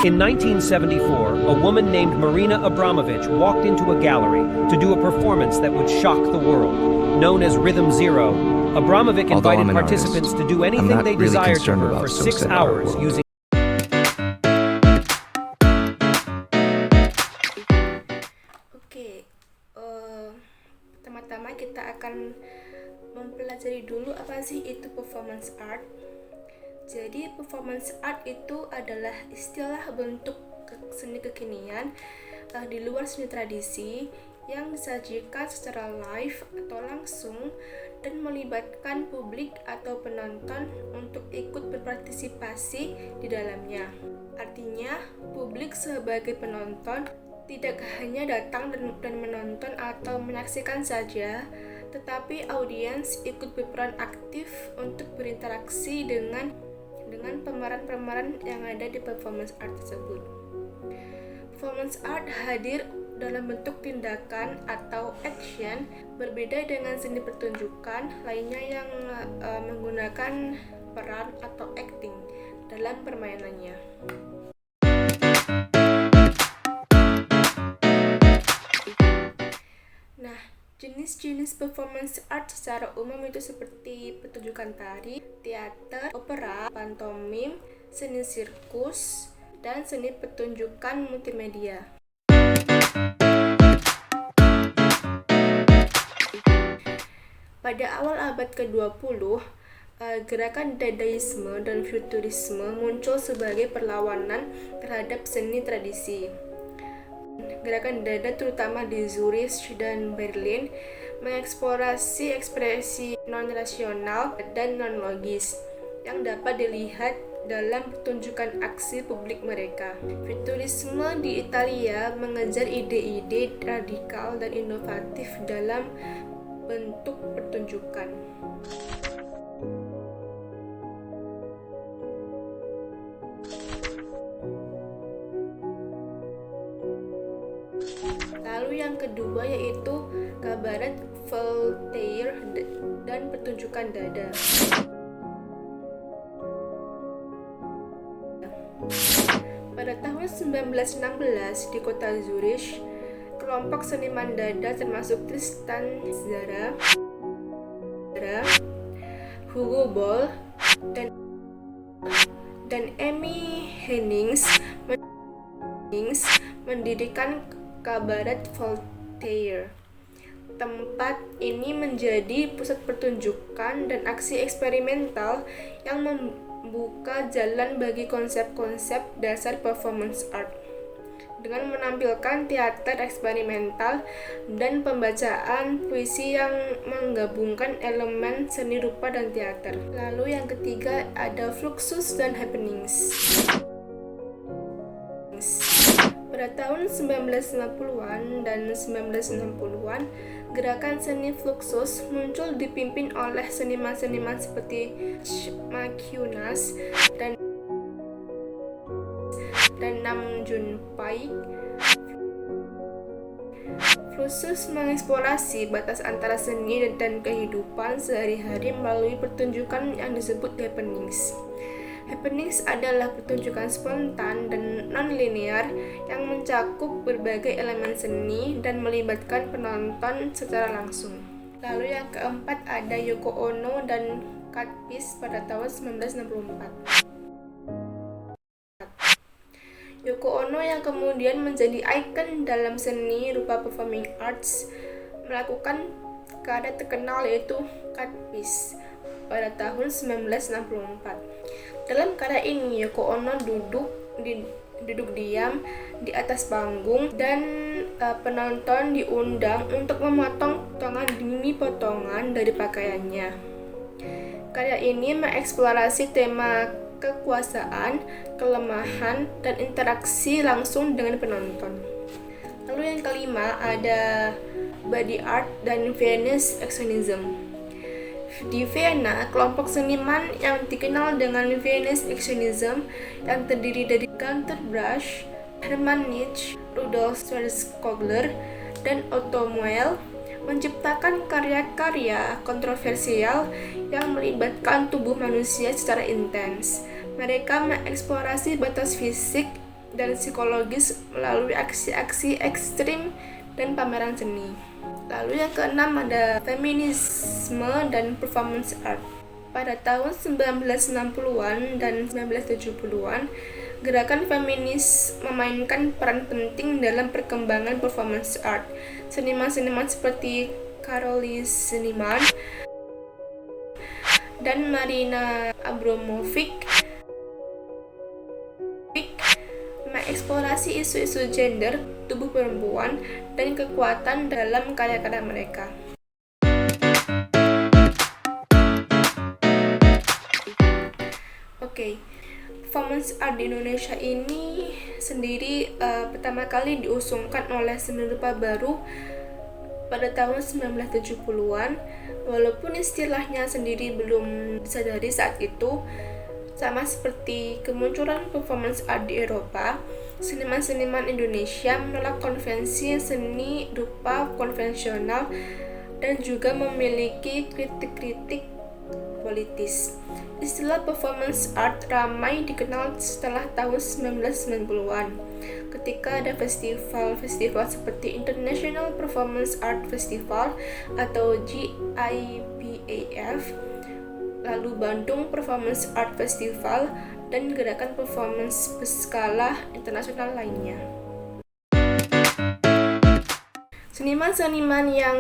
In 1974, a woman named Marina Abramović walked into a gallery to do a performance that would shock the world. Known as Rhythm Zero, Abramović invited participants to do anything they desired to her for 6 hours using Pertama-tama kita akan mempelajari dulu apa sih itu performance art. Jadi performance art itu adalah istilah bentuk seni kekinian di luar seni tradisi yang disajikan secara live atau langsung dan melibatkan publik atau penonton untuk ikut berpartisipasi di dalamnya. Artinya, publik sebagai penonton tidak hanya datang dan menonton atau menyaksikan saja, tetapi audiens ikut berperan aktif untuk berinteraksi dengan pemeran-pemeran yang ada di performance art tersebut. Performance art hadir dalam bentuk tindakan atau action, berbeda dengan seni pertunjukan lainnya yang menggunakan peran atau acting dalam permainannya. Nah, jenis-jenis performance art secara umum itu seperti pertunjukan tari, teater, opera, pantomim, seni sirkus, dan seni pertunjukan multimedia. Pada awal abad ke-20, gerakan Dadaisme dan Futurisme muncul sebagai perlawanan terhadap seni tradisi. Gerakan Dada terutama di Zurich dan Berlin mengeksplorasi ekspresi non-rasional dan non-logis yang dapat dilihat dalam pertunjukan aksi publik mereka. Futurisme di Italia mengejar ide-ide radikal dan inovatif dalam bentuk pertunjukan. Lalu yang kedua yaitu kabaret Voltaire dan pertunjukan dada. Pada tahun 1916 di kota Zurich, kelompok seniman dada termasuk Tristan Tzara, Hugo Ball, dan Amy Hennings mendirikan kabaret Voltaire. Tempat ini menjadi pusat pertunjukan dan aksi eksperimental yang membuka jalan bagi konsep-konsep dasar performance art dengan menampilkan teater eksperimental dan pembacaan puisi yang menggabungkan elemen seni rupa dan teater. Lalu yang ketiga ada Fluxus dan Happenings. Pada tahun 1950-an dan 1960-an, gerakan seni Fluxus muncul dipimpin oleh seniman-seniman seperti Maciunas dan Nam June Paik. Fluxus mengeksplorasi batas antara seni dan kehidupan sehari-hari melalui pertunjukan yang disebut happenings. Happenings adalah pertunjukan spontan dan non-linear yang mencakup berbagai elemen seni dan melibatkan penonton secara langsung. Lalu yang keempat ada Yoko Ono dan Cat Piece pada tahun 1964. Yoko Ono yang kemudian menjadi ikon dalam seni rupa performing arts melakukan karya terkenal yaitu Cat Piece pada tahun 1964. Dalam karya ini Yoko Ono duduk diam di atas panggung dan penonton diundang untuk memotong potongan demi potongan dari pakaiannya. Karya ini mengeksplorasi tema kekuasaan, kelemahan, dan interaksi langsung dengan penonton. Lalu yang kelima ada body art dan Viennese Expressionism. Di Vienna, kelompok seniman yang dikenal dengan Viennese Expressionism yang terdiri dari Günter Brass, Hermann Nitsch, Rudolf Schwarzkogler, dan Otto Moehl menciptakan karya-karya kontroversial yang melibatkan tubuh manusia secara intens. Mereka mengeksplorasi batas fisik, dan psikologis melalui aksi-aksi ekstrim dan pameran seni. Lalu yang keenam ada feminisme dan performance art. Pada tahun 1960-an dan 1970-an, gerakan feminis memainkan peran penting dalam perkembangan performance art. Seniman-seniman seperti Caroline Seniman dan Marina Abramovic mengeksplorasi isu-isu gender, tubuh perempuan, dan kekuatan dalam karya-karya mereka. Performance art di Indonesia ini sendiri pertama kali diusungkan oleh seni rupa baru pada tahun 1970-an. Walaupun istilahnya sendiri belum disadari saat itu, sama seperti kemunculan performance art di Eropa, seniman-seniman Indonesia menolak konvensi seni rupa konvensional dan juga memiliki kritik-kritik politis. Istilah performance art ramai dikenal setelah tahun 1990-an, ketika ada festival-festival seperti International Performance Art Festival atau GIPAF, lalu Bandung Performance Art Festival, dan gerakan performance berskala internasional lainnya. Seniman-seniman yang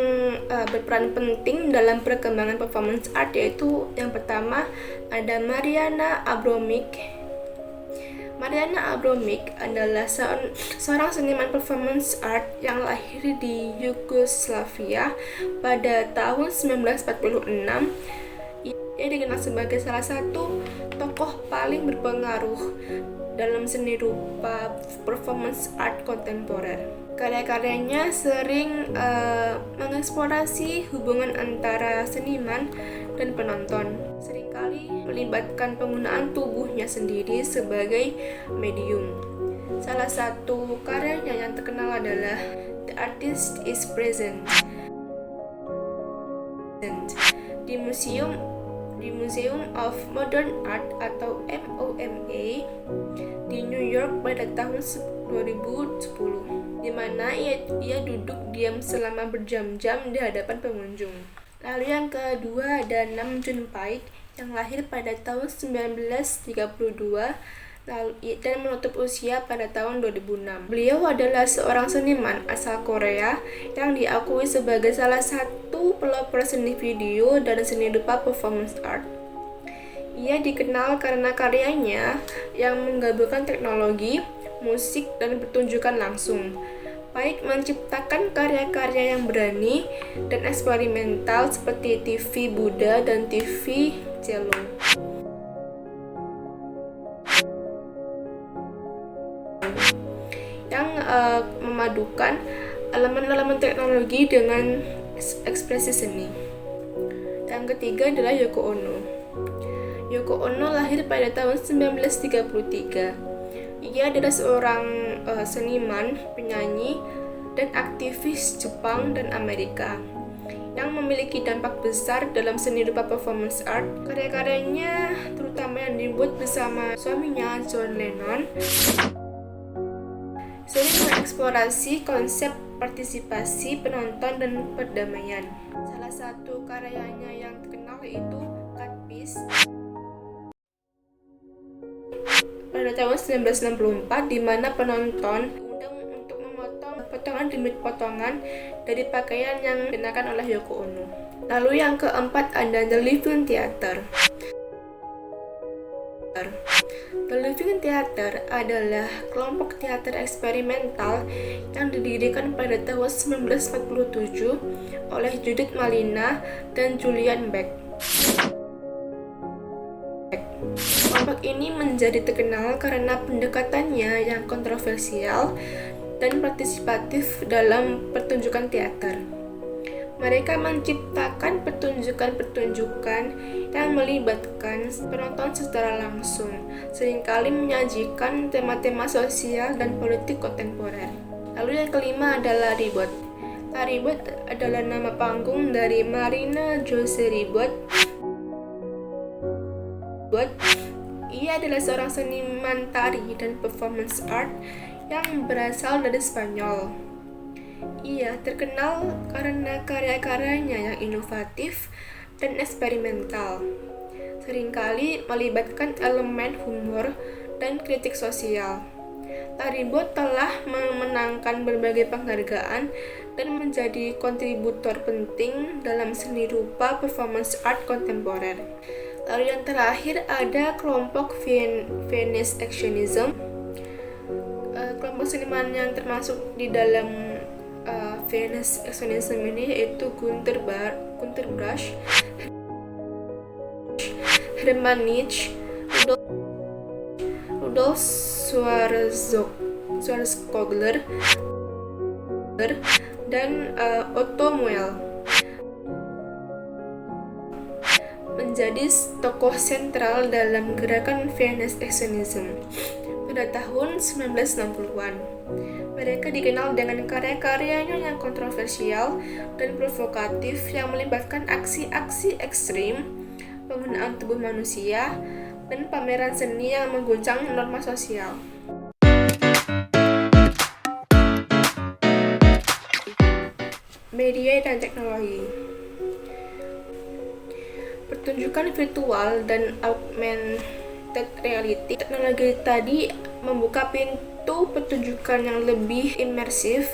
berperan penting dalam perkembangan performance art yaitu yang pertama ada Mariana Abramovic. Mariana Abramovic adalah seorang seniman performance art yang lahir di Yugoslavia pada tahun 1946. Ia dikenal sebagai salah satu tokoh paling berpengaruh dalam seni rupa performance art kontemporer. Karya-karyanya sering mengeksplorasi hubungan antara seniman dan penonton, seringkali melibatkan penggunaan tubuhnya sendiri sebagai medium. Salah satu karyanya yang terkenal adalah The Artist is Present di Museum of Modern Art atau MoMA di New York pada tahun 2010, di mana ia duduk diam selama berjam-jam di hadapan pengunjung. Lalu yang kedua ada Nam June Paik yang lahir pada tahun 1932 dan menutup usia pada tahun 2006. Beliau adalah seorang seniman asal Korea yang diakui sebagai salah satu pelopor seni video dan seni rupa performance art. Ia dikenal karena karyanya yang menggabungkan teknologi, musik, dan pertunjukan langsung. Paik menciptakan karya-karya yang berani dan eksperimental seperti TV Buddha dan TV Cello. Yang memadukan elemen-elemen teknologi dengan ekspresi seni. Yang ketiga adalah Yoko Ono. Yoko Ono lahir pada tahun 1933. Ia adalah seorang seniman, penyanyi, dan aktivis Jepang dan Amerika yang memiliki dampak besar dalam seni rupa performance art. Karya-karyanya, terutama yang dibuat bersama suaminya John Lennon, sering mengeksplorasi konsep partisipasi penonton dan perdamaian. Salah satu karyanya yang terkenal yaitu Cut Piece pada tahun 1964, di mana penonton diundang untuk memotong potongan demi potongan dari pakaian yang dikenakan oleh Yoko Ono. Lalu yang keempat ada The Living Theater. The Living Theater adalah kelompok teater eksperimental yang didirikan pada tahun 1947 oleh Judith Malina dan Julian Beck. Kelompok ini menjadi terkenal karena pendekatannya yang kontroversial dan partisipatif dalam pertunjukan teater. Mereka menciptakan pertunjukan-pertunjukan yang melibatkan penonton secara langsung, seringkali menyajikan tema-tema sosial dan politik kontemporer. Lalu yang kelima adalah Ribot. Ribot adalah nama panggung dari Marina Jose Ribot. Ia adalah seorang seniman tari dan performance art yang berasal dari Spanyol. Ia terkenal karena karya-karyanya yang inovatif dan eksperimental, seringkali melibatkan elemen humor dan kritik sosial. Taribot telah memenangkan berbagai penghargaan dan menjadi kontributor penting dalam seni rupa performance art kontemporer. Lalu yang terakhir ada kelompok Viennese Expressionism. Kelompok seniman yang termasuk di dalam Viennese Expressionism ini yaitu Günter Brass, Hermann Nitsch, Rudolf Schwarzkogler, dan Otto Moel menjadi tokoh sentral dalam gerakan Viennese Expressionism pada tahun 1960-an. Mereka dikenal dengan karya-karyanya yang kontroversial dan provokatif yang melibatkan aksi-aksi ekstrim, penggunaan tubuh manusia, dan pameran seni yang mengguncang norma sosial. Media dan teknologi. Pertunjukan virtual dan augmented reality, teknologi tadi membuka pintu pertunjukan yang lebih imersif.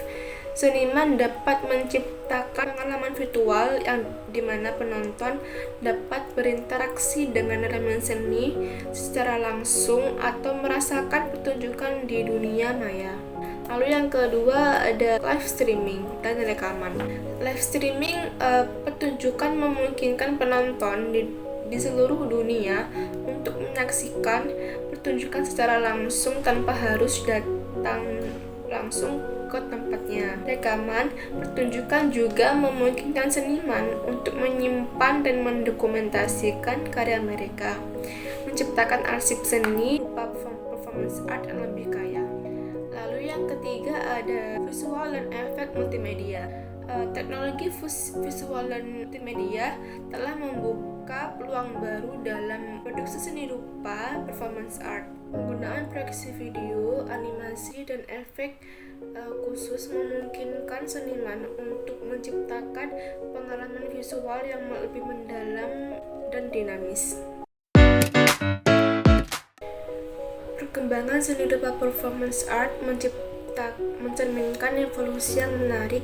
Seniman dapat menciptakan pengalaman virtual yang dimana penonton dapat berinteraksi dengan elemen seni secara langsung atau merasakan pertunjukan di dunia maya. Lalu yang kedua ada live streaming dan rekaman. Live streaming pertunjukan memungkinkan penonton di seluruh dunia untuk menyaksikan pertunjukan secara langsung tanpa harus datang langsung ke tempatnya. Rekaman pertunjukan juga memungkinkan seniman untuk menyimpan dan mendokumentasikan karya mereka, menciptakan arsip seni performance art yang lebih kaya. Lalu yang ketiga ada visual dan efek multimedia. Teknologi visual dan multimedia telah membuka peluang baru dalam produksi seni rupa performance art. Penggunaan proyeksi video, animasi, dan efek khusus memungkinkan seniman untuk menciptakan pengalaman visual yang lebih mendalam dan dinamis. Perkembangan seni rupa performance art mencerminkan evolusi yang menarik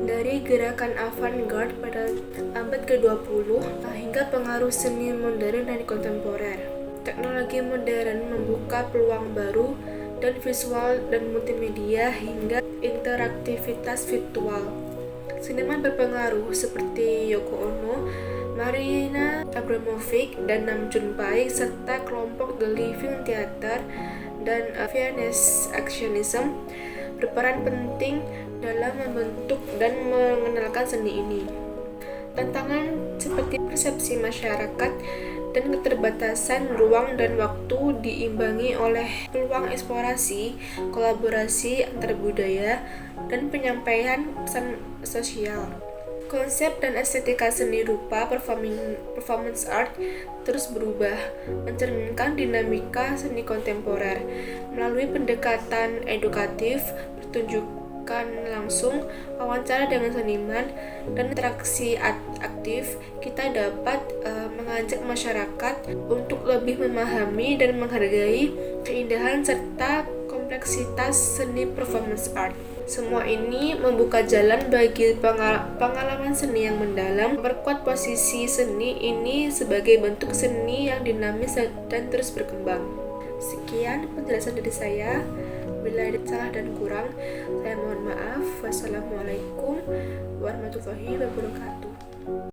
dari gerakan avant-garde pada abad ke-20 hingga pengaruh seni modern dan kontemporer. Teknologi modern membuka peluang baru dan visual dan multimedia hingga interaktivitas virtual. Seniman berpengaruh seperti Yoko Ono, Marina Abramovic, dan Nam June Paik serta kelompok The Living Theater dan Viennese Expressionism berperan penting dalam membentuk dan mengenalkan seni ini. Tantangan seperti persepsi masyarakat dan keterbatasan ruang dan waktu diimbangi oleh peluang eksplorasi, kolaborasi antar budaya, dan penyampaian pesan sosial. Konsep dan estetika seni rupa performance art terus berubah, mencerminkan dinamika seni kontemporer. Melalui pendekatan edukatif, pertunjukan langsung, wawancara dengan seniman, dan interaksi aktif, kita dapat mengajak masyarakat untuk lebih memahami dan menghargai keindahan serta kompleksitas seni performance art. Semua ini membuka jalan bagi pengalaman seni yang mendalam, memperkuat posisi seni ini sebagai bentuk seni yang dinamis dan terus berkembang. Sekian penjelasan dari saya. Bila ada salah dan kurang, saya mohon maaf. Wassalamualaikum warahmatullahi wabarakatuh.